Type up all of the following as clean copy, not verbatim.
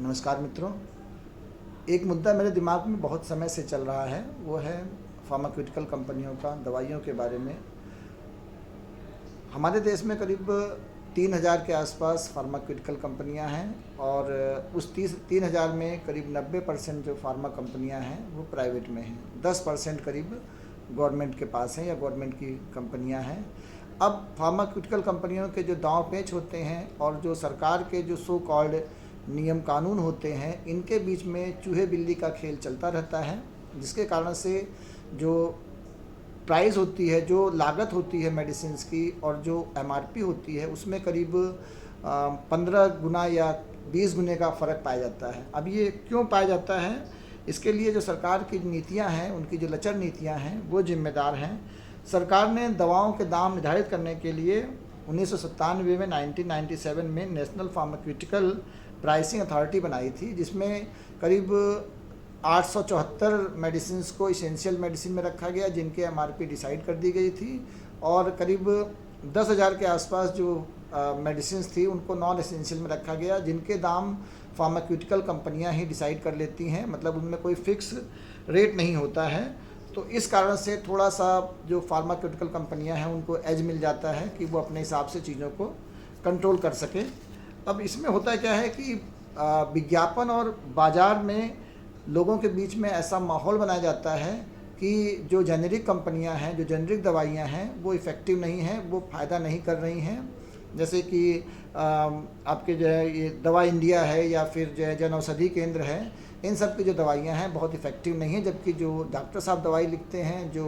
नमस्कार मित्रों। एक मुद्दा मेरे दिमाग में बहुत समय से चल रहा है, वो है फार्मास्यूटिकल कंपनियों का दवाइयों के बारे में। हमारे देश में करीब 3000 के आसपास फार्मास्यूटिकल कंपनियां हैं और उस 3000 में करीब 90% जो फार्मा कंपनियां हैं वो प्राइवेट में हैं। 10% करीब गवर्नमेंट के पास हैं या गवर्नमेंट की कंपनियां हैं। अब फार्मास्यूटिकल कंपनियों के जो दांव पेच होते हैं और जो सरकार के जो सो कॉल्ड नियम कानून होते हैं, इनके बीच में चूहे बिल्ली का खेल चलता रहता है, जिसके कारण से जो प्राइस होती है, जो लागत होती है मेडिसिन्स की और जो एमआरपी होती है, उसमें करीब 15 गुना या 20 गुने का फ़र्क पाया जाता है। अब ये क्यों पाया जाता है? इसके लिए जो सरकार की नीतियां हैं, उनकी जो लचर नीतियां हैं, वो जिम्मेदार हैं। सरकार ने दवाओं के दाम निर्धारित करने के लिए 1997 में 1997 में नेशनल फार्मास्यूटिकल प्राइसिंग अथॉरिटी बनाई थी, जिसमें करीब 874 मेडिसिन को इसेंशियल मेडिसिन में रखा गया, जिनके एमआरपी डिसाइड कर दी गई थी, और करीब 10,000 के आसपास जो मेडिसिन थी उनको नॉन एसेंशियल में रखा गया, जिनके दाम फार्मास्यूटिकल कंपनियां ही डिसाइड कर लेती हैं, मतलब उनमें कोई फिक्स रेट नहीं होता है। तो इस कारण से थोड़ा सा जो फार्मास्यूटिकल कंपनियां हैं उनको एज मिल जाता है कि वो अपने हिसाब से चीज़ों को कंट्रोल कर सके। अब इसमें होता क्या है कि विज्ञापन और बाज़ार में लोगों के बीच में ऐसा माहौल बनाया जाता है कि जो जेनेरिक कंपनियां हैं, जो जेनेरिक दवाइयां हैं, वो इफ़ेक्टिव नहीं हैं, वो फ़ायदा नहीं कर रही हैं। जैसे कि आपके जो है ये दवा इंडिया है या फिर जो है जन औषधि केंद्र है, इन सब की जो दवाइयां हैं बहुत इफ़ेक्टिव नहीं हैं, जबकि जो डॉक्टर साहब दवाई लिखते हैं, जो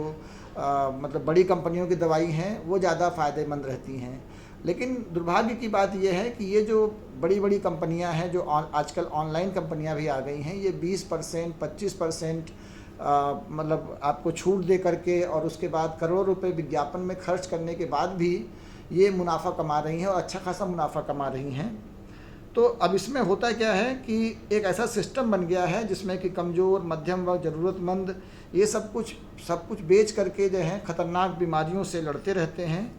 मतलब बड़ी कंपनियों की दवाई हैं, वो ज़्यादा फ़ायदेमंद रहती हैं। लेकिन दुर्भाग्य की बात यह है कि ये जो बड़ी बड़ी कंपनियां हैं, जो आजकल ऑनलाइन कंपनियां भी आ गई हैं, ये 20% 25% मतलब आपको छूट दे करके और उसके बाद करोड़ों रुपए विज्ञापन में खर्च करने के बाद भी ये मुनाफा कमा रही हैं और अच्छा खासा मुनाफा कमा रही हैं। तो अब इसमें होता क्या है कि एक ऐसा सिस्टम बन गया है जिसमें कि कमज़ोर, मध्यम वर्ग, ज़रूरतमंद ये सब कुछ बेच करके जो है ख़तरनाक बीमारियों से लड़ते रहते हैं।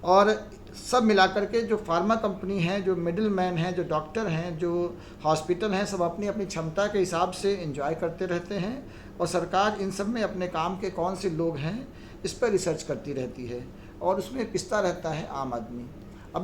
और सब मिलाकर के जो फार्मा कंपनी हैं, जो मिडिल मैन हैं, जो डॉक्टर हैं, जो हॉस्पिटल हैं, सब अपनी अपनी क्षमता के हिसाब से एंजॉय करते रहते हैं और सरकार इन सब में अपने काम के कौन से लोग हैं इस पर रिसर्च करती रहती है और उसमें पिसता रहता है आम आदमी।